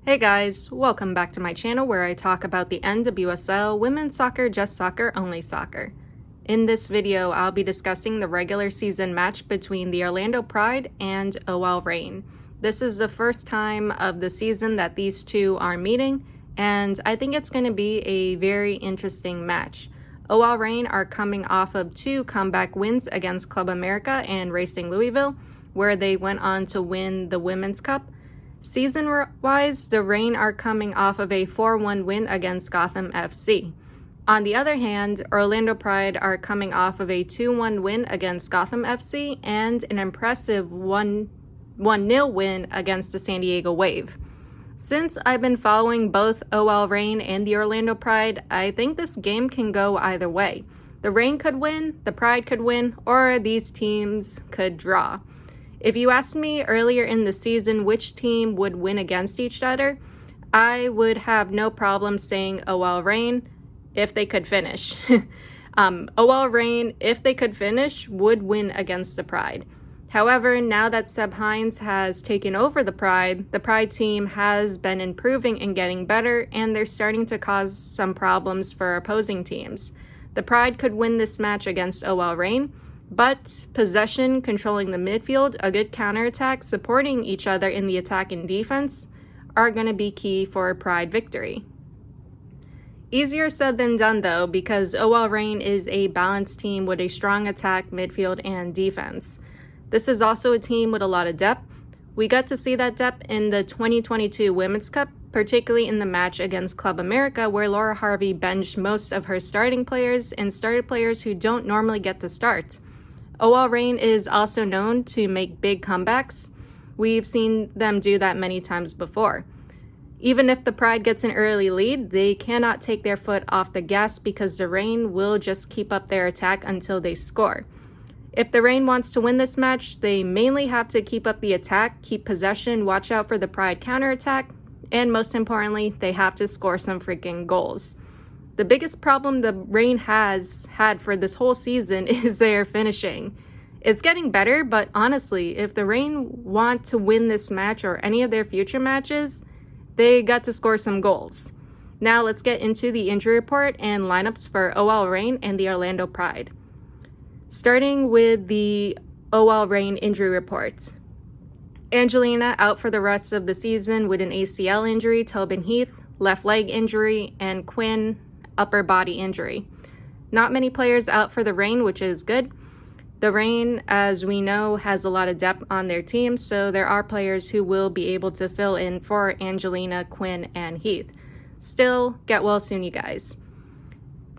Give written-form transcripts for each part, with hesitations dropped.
Hey guys, welcome back to my channel where I talk about the NWSL, women's soccer, just soccer, only soccer. In this video, I'll be discussing the regular season match between the Orlando Pride and OL Reign. This is the first time of the season that these two are meeting, and I think it's going to be a very interesting match. OL Reign are coming off of two comeback wins against Club America and Racing Louisville, where they went on to win the Women's Cup. Season-wise, the Reign are coming off of a 4-1 win against Gotham FC. On the other hand, Orlando Pride are coming off of a 2-1 win against Gotham FC and an impressive 1-0 win against the San Diego Wave. Since I've been following both OL Reign and the Orlando Pride, I think this game can go either way. The Reign could win, the Pride could win, or these teams could draw. If you asked me earlier in the season which team would win against each other, I would have no problem saying OL Reign if they could finish. OL Reign, if they could finish, would win against the Pride. However, now that Seb Hines has taken over the Pride team has been improving and getting better, and they're starting to cause some problems for opposing teams. The Pride could win this match against OL Reign, but possession, controlling the midfield, a good counterattack, supporting each other in the attack and defense are going to be key for a Pride victory. Easier said than done though, because OL Reign is a balanced team with a strong attack, midfield, and defense. This is also a team with a lot of depth. We got to see that depth in the 2022 Women's Cup, particularly in the match against Club America, where Laura Harvey benched most of her starting players and started players who don't normally get to start. OL Reign is also known to make big comebacks. We've seen them do that many times before. Even if the Pride gets an early lead, they cannot take their foot off the gas because the Reign will just keep up their attack until they score. If the Reign wants to win this match, they mainly have to keep up the attack, keep possession, watch out for the Pride counterattack, and most importantly, they have to score some freaking goals. The biggest problem the Reign has had for this whole season is their finishing. It's getting better, but honestly, if the Reign want to win this match or any of their future matches, they got to score some goals. Now let's get into the injury report and lineups for OL Reign and the Orlando Pride. Starting with the OL Reign injury report. Angelina out for the rest of the season with an ACL injury, Tobin Heath, left leg injury, and Quinn, upper body injury. Not many players out for the Reign, which is good. The Reign, as we know, has a lot of depth on their team, so there are players who will be able to fill in for Angelina, Quinn, and Heath. Still, get well soon, you guys.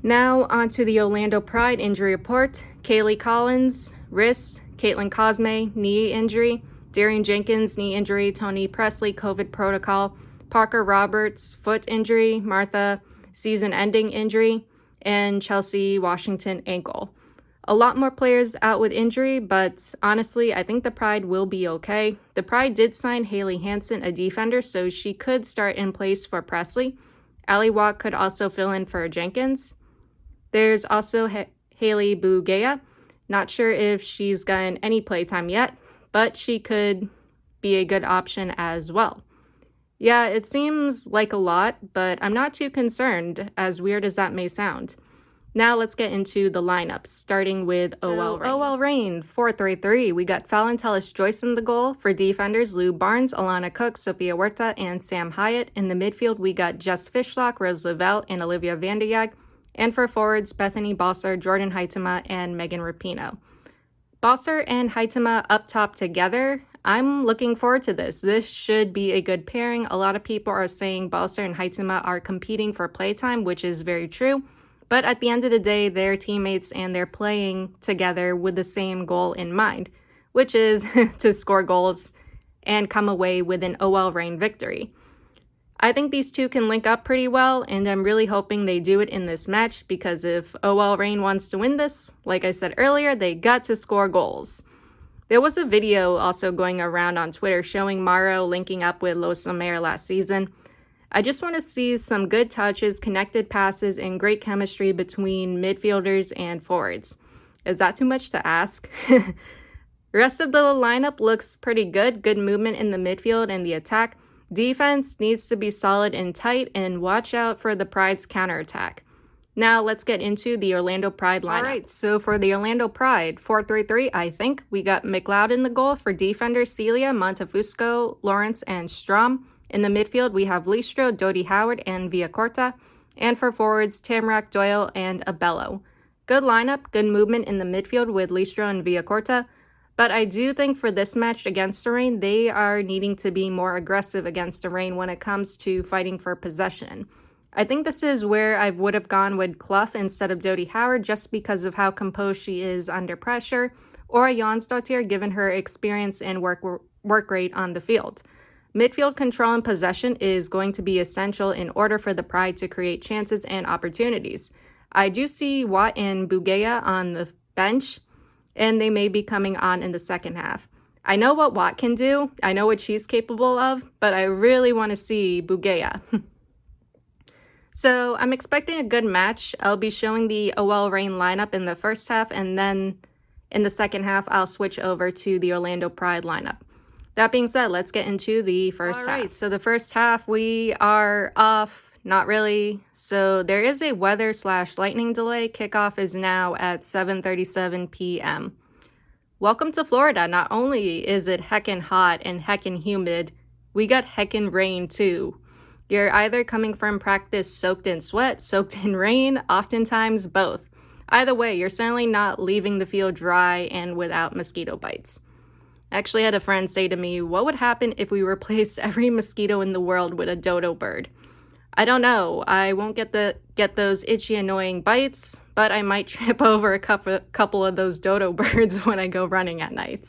Now on to the Orlando Pride injury report. Kaylee Collins, wrist. Caitlin Cosme, knee injury. Darian Jenkins, knee injury. Tony Presley, COVID protocol. Parker Roberts, foot injury. Martha, season-ending injury, and Chelsea Washington, ankle. A lot more players out with injury, but honestly, I think the Pride will be okay. The Pride did sign Haley Hansen, a defender, so she could start in place for Presley. Ali Watt could also fill in for Jenkins. There's also Haley Bugea. Not sure if she's gotten any playtime yet, but she could be a good option as well. Yeah, it seems like a lot, but I'm not too concerned, as weird as that may sound. Now let's get into the lineups, starting with OL Reign. OL Reign, 4-3-3. We got Fallon Tullis-Joyce in the goal. For defenders, Lou Barnes, Alana Cook, Sophia Huerta, and Sam Hyatt. In the midfield, we got Jess Fishlock, Rose Lavelle, and Olivia Vanderjag. And for forwards, Bethany Balser, Jordan Heitema, and Megan Rapinoe. Balser and Heitema up top together. I'm looking forward to this. This should be a good pairing. A lot of people are saying Balser and Heitema are competing for playtime, which is very true. But at the end of the day, they're teammates and they're playing together with the same goal in mind, which is to score goals and come away with an OL Reign victory. I think these two can link up pretty well, and I'm really hoping they do it in this match, because if OL Reign wants to win this, like I said earlier, they got to score goals. There was a video also going around on Twitter showing Mauro linking up with Los Omer last season. I just want to see some good touches, connected passes, and great chemistry between midfielders and forwards. Is that too much to ask? The rest of the lineup looks pretty good. Good movement in the midfield and the attack. Defense needs to be solid and tight, and watch out for the Pride's counterattack. Now let's get into the Orlando Pride lineup. All right, so for the Orlando Pride, 4-3-3, I think, we got McLeod in the goal. For defenders, Celia, Montefusco, Lawrence, and Strom. In the midfield, we have Listro, Dodie Howard, and Villacorta. And for forwards, Tamarack, Doyle, and Abello. Good lineup, good movement in the midfield with Listro and Villacorta. But I do think for this match against the Reign, they are needing to be more aggressive against the Reign when it comes to fighting for possession. I think this is where I would have gone with Clough instead of Dodie Howard just because of how composed she is under pressure, or Jonsdottir given her experience and work rate on the field. Midfield control and possession is going to be essential in order for the Pride to create chances and opportunities. I do see Watt and Bugeya on the bench, and they may be coming on in the second half. I know what Watt can do, I know what she's capable of, but I really want to see Bugeya. So I'm expecting a good match. I'll be showing the OL Reign lineup in the first half, and then in the second half, I'll switch over to the Orlando Pride lineup. That being said, let's get into the first half. All right, so the first half, we are off. Not really. So there is a weather/lightning delay. Kickoff is now at 7:37 p.m. Welcome to Florida. Not only is it heckin' hot and heckin' humid, we got heckin' rain too. You're either coming from practice soaked in sweat, soaked in rain, oftentimes both. Either way, you're certainly not leaving the field dry and without mosquito bites. I actually had a friend say to me, what would happen if we replaced every mosquito in the world with a dodo bird? I don't know. I won't get those itchy, annoying bites, but I might trip over a couple of those dodo birds when I go running at night.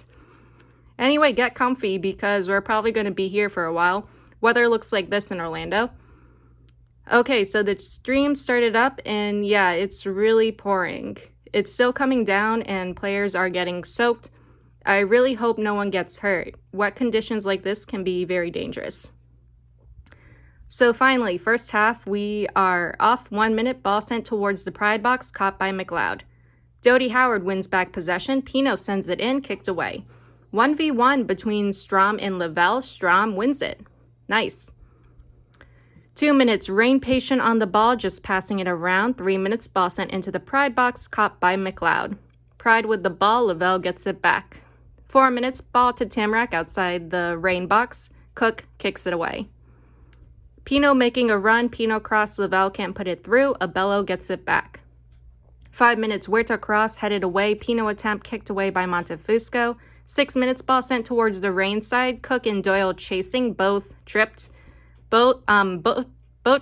Anyway, get comfy because we're probably going to be here for a while. Weather looks like this in Orlando. Okay, so the stream started up and yeah, it's really pouring. It's still coming down and players are getting soaked. I really hope no one gets hurt. Wet conditions like this can be very dangerous. So finally, first half, we are off 1 minute, ball sent towards the Pride box, caught by McLeod. Dodie Howard wins back possession, Pino sends it in, kicked away. 1v1 between Strom and Lavelle, Strom wins it. Nice. 2 minutes, Reign patient on the ball, just passing it around. 3 minutes, ball sent into the Pride box, caught by McLeod. Pride with the ball, Lavelle gets it back. 4 minutes, ball to Tamarack outside the Reign box. Cook kicks it away. Pino making a run, Pino cross, Lavelle can't put it through, Abello gets it back. 5 minutes, Huerta cross, headed away, Pino attempt kicked away by Montefusco. 6 minutes, ball sent towards the Reign side. Cook and Doyle chasing, both tripped. Both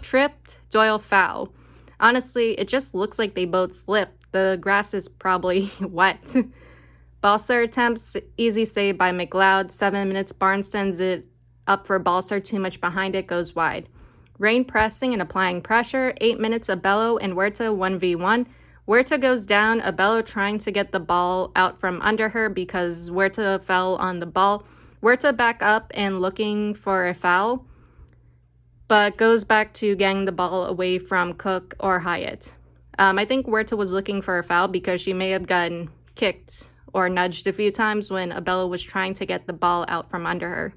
tripped, Doyle foul. Honestly, it just looks like they both slipped. The grass is probably wet. Balser attempts, easy save by McLeod. 7 minutes, Barnes sends it up for Balser, too much behind it, goes wide. Reign pressing and applying pressure. 8 minutes, Abello and Huerta 1v1. Huerta goes down, Abello trying to get the ball out from under her because Huerta fell on the ball. Huerta back up and looking for a foul, but goes back to getting the ball away from Cook or Hyatt. I think Huerta was looking for a foul because she may have gotten kicked or nudged a few times when Abello was trying to get the ball out from under her.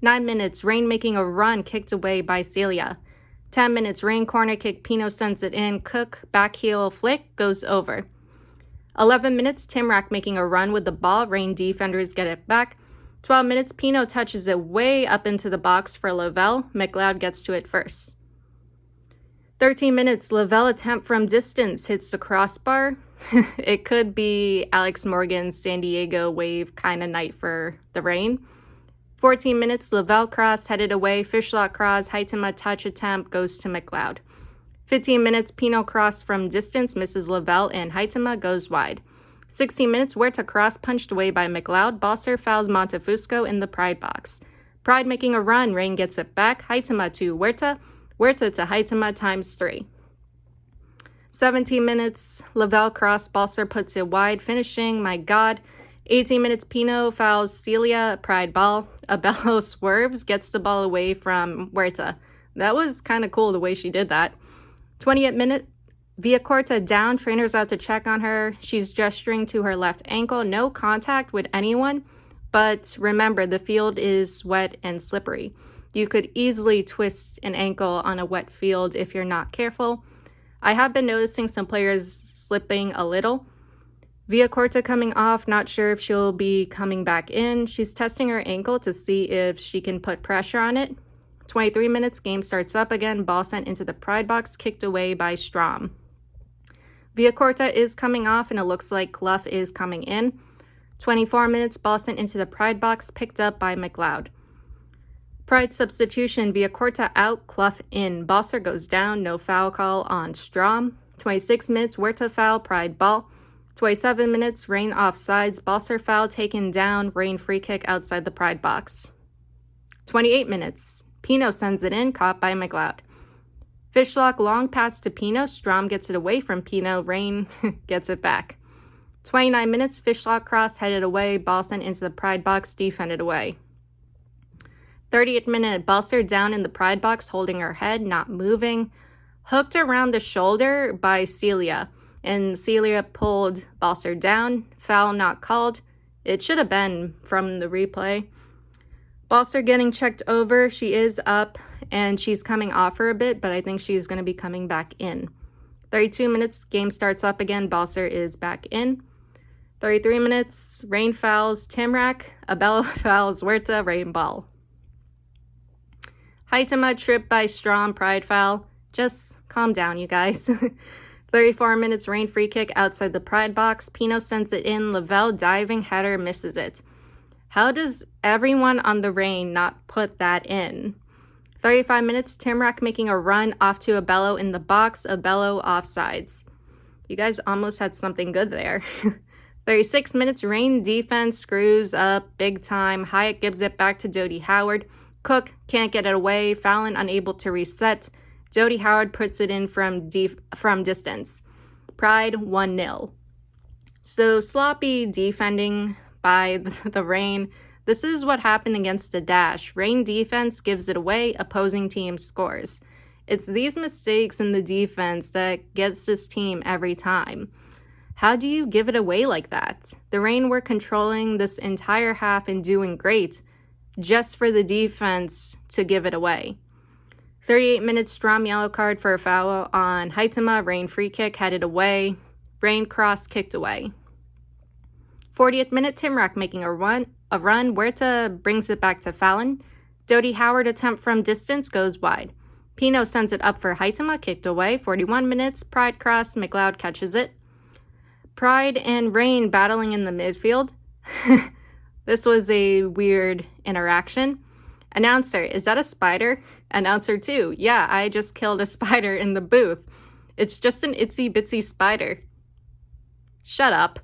9 minutes, Reign making a run, kicked away by Celia. 10 minutes, Reign corner kick, Pino sends it in, Cook back heel flick, goes over. 11 minutes, Tamarack making a run with the ball, Reign defenders get it back. 12 minutes, Pino touches it way up into the box for Lavelle, McLeod gets to it first. 13 minutes, Lavelle attempt from distance, hits the crossbar. It could be Alex Morgan's San Diego wave kind of night for the Reign. 14 minutes, Lavelle cross, headed away, Fishlock cross, Haitema touch attempt, goes to McLeod. 15 minutes, Pino cross from distance, misses Lavelle, and Haitema goes wide. 16 minutes, Huerta cross, punched away by McLeod, Balser fouls Montefusco in the Pride box. Pride making a run, Reign gets it back, Haitema to Huerta, Huerta to Haitema ×3. 17 minutes, Lavelle cross, Balser puts it wide, finishing, my god. 18 minutes, Pino fouls Celia, Pride ball. Abello swerves, gets the ball away from Huerta. That was kind of cool the way she did that. 20th minute, Villacorta down, trainers out to check on her. She's gesturing to her left ankle, no contact with anyone. But remember, the field is wet and slippery. You could easily twist an ankle on a wet field if you're not careful. I have been noticing some players slipping a little. Villacorta coming off, not sure if she'll be coming back in. She's testing her ankle to see if she can put pressure on it. 23 minutes, game starts up again, ball sent into the pride box, kicked away by Strom. Villacorta is coming off and it looks like Clough is coming in. 24 minutes, ball sent into the pride box, picked up by McLeod. Pride substitution, Villacorta out, Clough in. Balser goes down, no foul call on Strom. 26 minutes, Huerta foul, Pride ball. 27 minutes, Rain offsides, Balser foul taken down, Rain free kick outside the Pride box. 28 minutes, Pino sends it in, caught by McLeod. Fishlock long pass to Pino, Strom gets it away from Pino, Rain gets it back. 29 minutes, Fishlock cross headed away, ball sent into the Pride box, defended away. 30th minute, Balser down in the Pride box, holding her head, not moving. Hooked around the shoulder by Celia, and Celia pulled Balser down. Foul not called. It should have been from the replay. Balser getting checked over. She is up, and she's coming off her a bit, but I think she's going to be coming back in. 32 minutes, game starts up again. Balser is back in. 33 minutes, Rain fouls Timrak. Abella fouls Huerta, Rain ball. Haitama tripped by Strom, Pride foul. Just calm down, you guys. 34 minutes, Rain free kick outside the Pride box. Pino sends it in. Lavelle diving header, misses it. How does everyone on the Rain not put that in? 35 minutes, Timrak making a run off to Abello in the box. Abello offsides. You guys almost had something good there. 36 minutes, Rain defense screws up big time. Hyatt gives it back to Jody Howard. Cook can't get it away. Fallon unable to reset. Jody Howard puts it in from distance. Pride 1-0. So sloppy defending by the Rain. This is what happened against the Dash. Rain defense gives it away. Opposing team scores. It's these mistakes in the defense that gets this team every time. How do you give it away like that? The Rain were controlling this entire half and doing great, just for the defense to give it away. 38 minutes, Strom yellow card for a foul on Haitama. Rain free kick headed away. Rain cross kicked away. 40th minute, Timrak making a run. Huerta brings it back to Fallon. Jody Howard attempt from distance goes wide. Pino sends it up for Haitama, kicked away. 41 minutes, Pride cross, McLeod catches it. Pride and Rain battling in the midfield. This was a weird interaction. Announcer, is that a spider? Announcer 2, yeah, I just killed a spider in the booth. It's just an itsy bitsy spider. Shut up.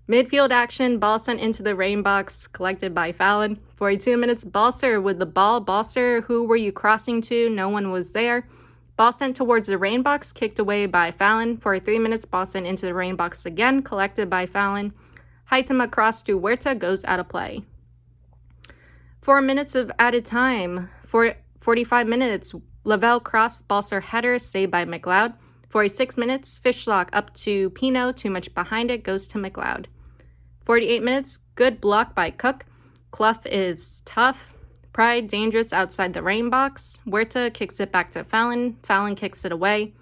Midfield action, ball sent into the Rain box, collected by Fallon. 42 minutes, Balser with the ball. Balser, who were you crossing to? No one was there. Ball sent towards the Rain box, kicked away by Fallon. 43 minutes, ball sent into the Rain box again, collected by Fallon. Haitama cross to Huerta, goes out of play. 4 minutes of added time. 45 minutes, Lavelle cross, Balser header, saved by McLeod. 46 minutes, Fishlock up to Pino, too much behind it, goes to McLeod. 48 minutes, good block by Cook. Clough is tough. Pride dangerous outside the Rain box. Huerta kicks it back to Fallon. Fallon kicks it away.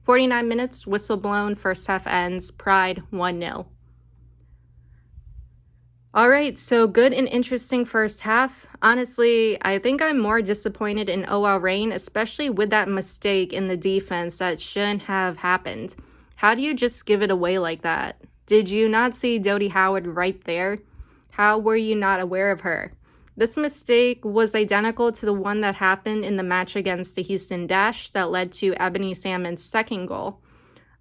49 minutes, whistle blown, first half ends. Pride 1-0. All right, so good and interesting first half. Honestly, I think I'm more disappointed in OL Reign, especially with that mistake in the defense that shouldn't have happened. How do you just give it away like that? Did you not see Jody Howard right there? How were you not aware of her? This mistake was identical to the one that happened in the match against the Houston Dash that led to Ebony Salmon's second goal.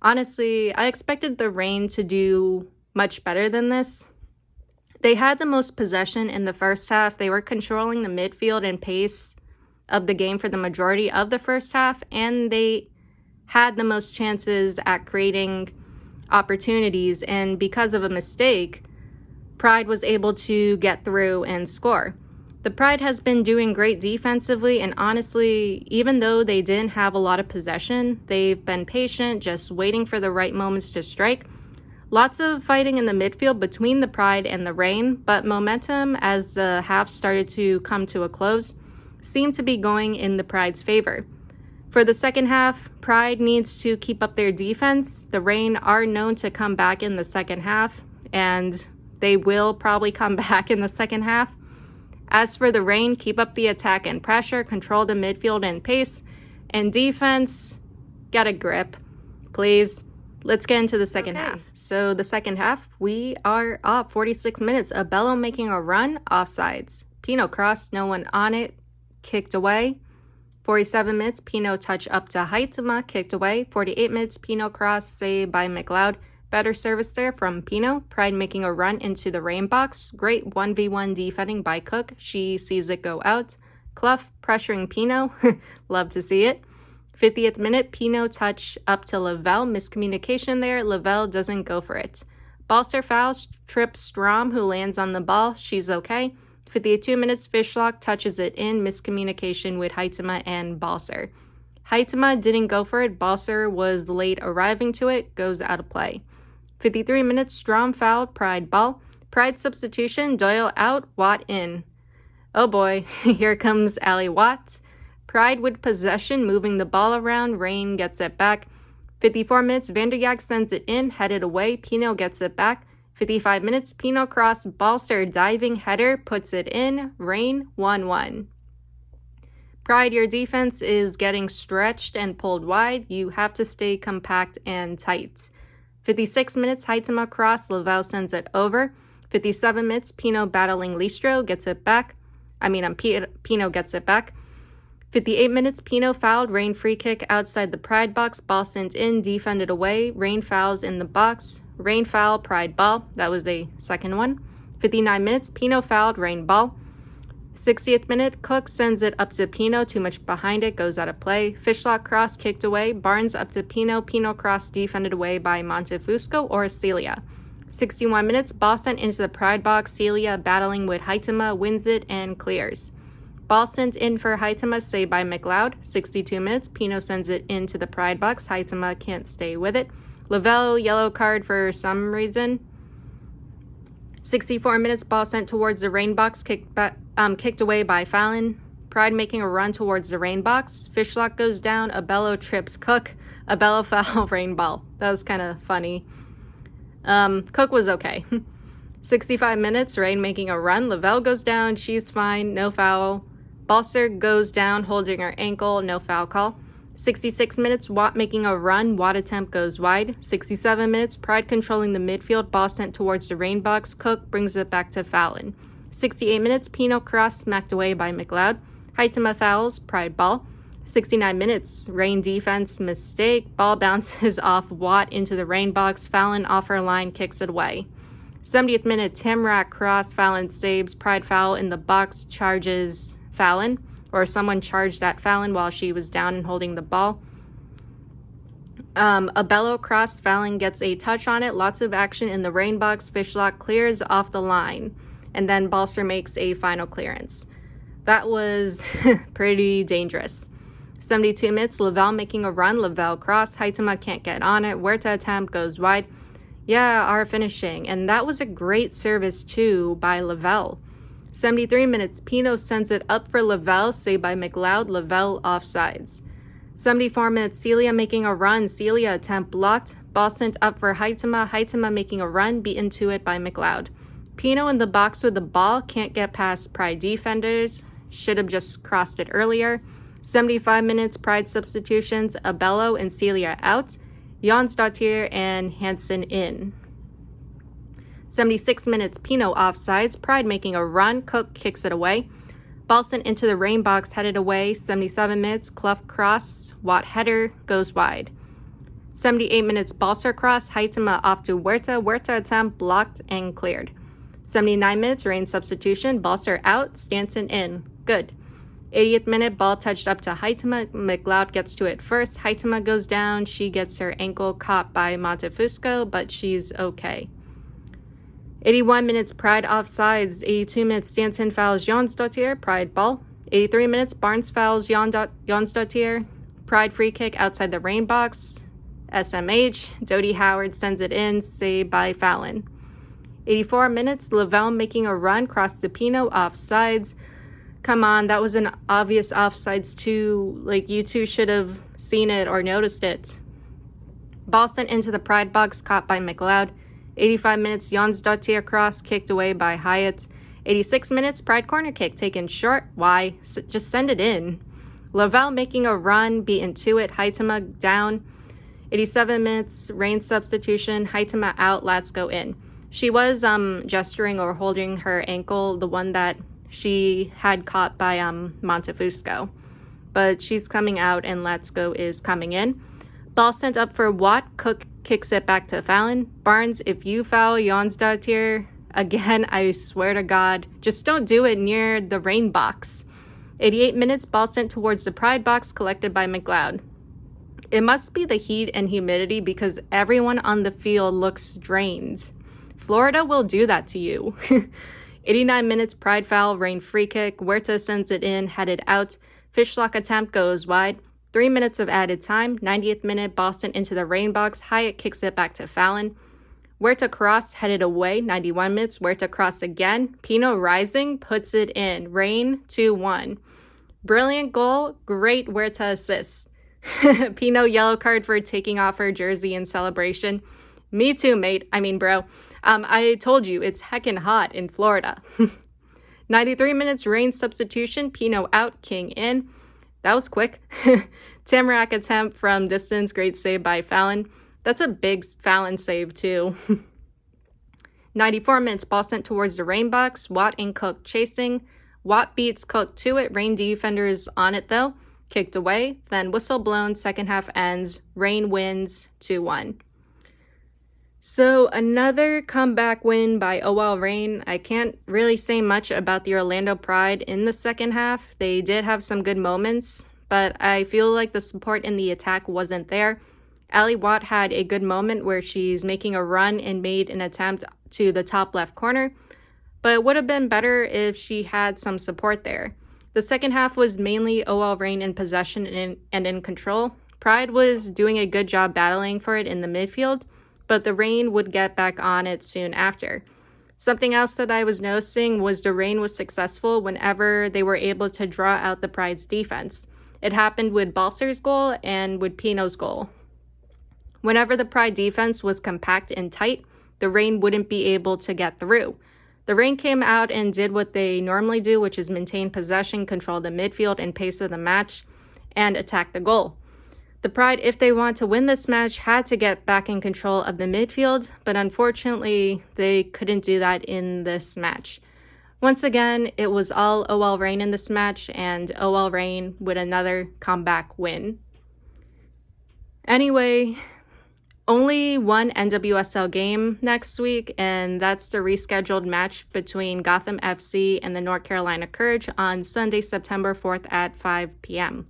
Honestly, I expected the Reign to do much better than this. They had the most possession in the first half. They were controlling the midfield and pace of the game for the majority of the first half, and they had the most chances at creating opportunities, and because of a mistake, Pride was able to get through and score. The Pride has been doing great defensively, and honestly, even though they didn't have a lot of possession, they've been patient, just waiting for the right moments to strike. Lots of fighting in the midfield between the Pride and the Reign, but momentum as the half started to come to a close seemed to be going in the Pride's favor. For the second half, Pride needs to keep up their defense. The Reign are known to come back in the second half, and they will probably come back in the second half. As for the Reign, keep up the attack and pressure, control the midfield and pace, and defense, get a grip, please. Let's get into the second half. So the second half, we are up 46 minutes. Abello making a run, offsides. Pino cross, no one on it, kicked away. 47 minutes, Pino touch up to Haitama, kicked away. 48 minutes, Pino cross, saved by McLeod. Better service there from Pino. Pride making a run into the Reign box. Great 1v1 defending by Cook. She sees it go out. Clough pressuring Pino. Love to see it. 50th minute, Pino touch up to Lavelle. Miscommunication there. Lavelle doesn't go for it. Balser fouls, trips Strom, who lands on the ball. She's okay. 52 minutes, Fishlock touches it in. Miscommunication with Haitama and Balser. Haitama didn't go for it. Balser was late arriving to it. Goes out of play. 53 minutes, Strom fouled. Pride ball. Pride substitution. Doyle out. Watt in. Oh boy, here comes Ali Watt. Pride with possession, moving the ball around. Reign gets it back. 54 minutes, Vanderjagt sends it in, headed away. Pino gets it back. 55 minutes, Pino cross, Balser diving header, puts it in. Reign 1-1. Pride, your defense is getting stretched and pulled wide. You have to stay compact and tight. 56 minutes, Haitama cross, Lavelle sends it over. 57 minutes, Pino battling Listro, gets it back. Pino gets it back. 58 minutes, Pino fouled. Reign free kick outside the Pride box. Ball sent in, defended away. Reign fouls in the box. Reign foul, Pride ball. That was a second one. 59 minutes, Pino fouled. Reign ball. 60th minute, Cook sends it up to Pino. Too much behind it, goes out of play. Fishlock cross kicked away. Barnes up to Pino. Pino cross defended away by Montefusco or Celia. 61 minutes, ball sent into the Pride box. Celia battling with Haitama, wins it and clears. Ball sent in for Haitama, saved by McLeod. 62 minutes, Pino sends it into the Pride box. Haitama can't stay with it. Lavelle, yellow card for some reason. 64 minutes, ball sent towards the Reign box, kicked away by Fallon. Pride making a run towards the Reign box. Fishlock goes down, Abello trips Cook. Abello foul, Reign ball. That was kind of funny. Cook was okay. 65 minutes, Reign making a run. Lavelle goes down, she's fine, no foul. Balser goes down, holding her ankle, no foul call. 66 minutes, Watt making a run, Watt attempt goes wide. 67 minutes, Pride controlling the midfield, ball sent towards the Reign box. Cook brings it back to Fallon. 68 minutes, Pino cross smacked away by McLeod. Haitama fouls, Pride ball. 69 minutes, Reign defense mistake, ball bounces off Watt into the Reign box. Fallon off her line, kicks it away. 70th minute, Timrak cross, Fallon saves. Pride foul in the box, charges Fallon, or someone charged at Fallon while she was down and holding the ball. Abello cross, Fallon gets a touch on it. Lots of action in the Reign box. Fishlock clears off the line, and then Balser makes a final clearance. That was pretty dangerous. 72 minutes, Lavelle making a run. Lavelle cross, Haitama can't get on it. Huerta attempt goes wide. Yeah, our finishing, and that was a great service too by Lavelle. 73 minutes, Pino sends it up for Lavelle, saved by McLeod. Lavelle offsides. 74 minutes, Celia making a run. Celia attempt blocked. Ball sent up for Haitama. Haitama making a run, beaten to it by McLeod. Pino in the box with the ball, can't get past Pride defenders. Should have just crossed it earlier. 75 minutes, Pride substitutions. Abello and Celia out. Jonsdottir and Hansen in. 76 minutes, Pino offsides. Pride making a run. Cook kicks it away. Ball sent into the Reign box, headed away. 77 minutes, Clough cross. Watt header goes wide. 78 minutes, Balser cross. Haitama off to Huerta. Huerta attempt blocked and cleared. 79 minutes, Reign substitution. Balser out. Stanton in. Good. 80th minute, ball touched up to Haitama. McLeod gets to it first. Haitama goes down. She gets her ankle caught by Montefusco, but she's okay. 81 minutes, Pride offsides. 82 minutes, Stanton fouls Jonsdottir. Pride ball. 83 minutes, Barnes fouls Jonsdottir. Pride free kick outside the Reign box. SMH, Dodie Howard sends it in, saved by Fallon. 84 minutes, Lavelle making a run, cross to Pino, offsides. Come on, that was an obvious offsides too. Like, you two should have seen it or noticed it. Ball sent into the Pride box, caught by McLeod. 85 minutes, Jonsdottir cross, kicked away by Hyatt. 86 minutes, Pride corner kick, taken short. Why? Just send it in. Lavelle making a run, beaten to it. Haitama down. 87 minutes, Rain substitution. Haitama out, Latsko in. She was gesturing or holding her ankle, the one that she had caught by Montefusco. But she's coming out and Latsko is coming in. Ball sent up for Watt. Cook kicks it back to Fallon. Barnes, if you foul Jonsdottir again, I swear to God, just don't do it near the Rain box. 88 minutes, ball sent towards the Pride box, collected by McLeod. It must be the heat and humidity because everyone on the field looks drained. Florida will do that to you. 89 minutes, Pride foul, Rain free kick. Huerta sends it in, headed out. Fishlock attempt goes wide. 3 minutes of added time. 90th minute, ball sent into the Rain box. Hyatt kicks it back to Fallon. Huerta cross, headed away. 91 minutes, Huerta cross again. Pino rising, puts it in. Rain 2-1. Brilliant goal, great Huerta assist. Pino yellow card for taking off her jersey in celebration. Me too, mate. I mean, bro. I told you, it's heckin' hot in Florida. 93 minutes, Rain substitution. Pino out, King in. That was quick. Tamarack attempt from distance, great save by Fallon. That's a big Fallon save too. 94 minutes, ball sent towards the Rain box. Watt and Cook chasing. Watt beats Cook to it. Rain defenders on it though. Kicked away. Then whistle blown. Second half ends. Rain wins 2-1. So another comeback win by OL Reign. I can't really say much about the Orlando Pride in the second half. They did have some good moments, but I feel like the support in the attack wasn't there. Allie Watt had a good moment where she's making a run and made an attempt to the top left corner, but it would have been better if she had some support there. The second half was mainly OL Reign in possession and in control. Pride was doing a good job battling for it in the midfield, but the Rain would get back on it soon after. Something else that I was noticing was the Rain was successful whenever they were able to draw out the Pride's defense. It happened with Balser's goal and with Pino's goal. Whenever the Pride defense was compact and tight, the Rain wouldn't be able to get through. The Rain came out and did what they normally do, which is maintain possession, control the midfield and pace of the match, and attack the goal. The Pride, if they want to win this match, had to get back in control of the midfield, but unfortunately, they couldn't do that in this match. Once again, it was all OL Reign in this match, and OL Reign with another comeback win. Anyway, only one NWSL game next week, and that's the rescheduled match between Gotham FC and the North Carolina Courage on Sunday, September 4th at 5 p.m.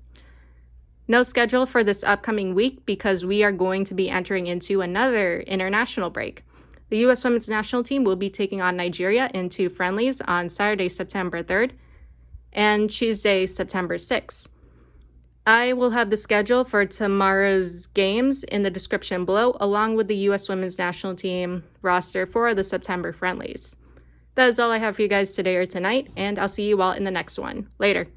No schedule for this upcoming week because we are going to be entering into another international break. The U.S. Women's National Team will be taking on Nigeria in 2 friendlies on Saturday, September 3rd and Tuesday, September 6th. I will have the schedule for tomorrow's games in the description below, along with the U.S. Women's National Team roster for the September friendlies. That is all I have for you guys today or tonight, and I'll see you all in the next one. Later.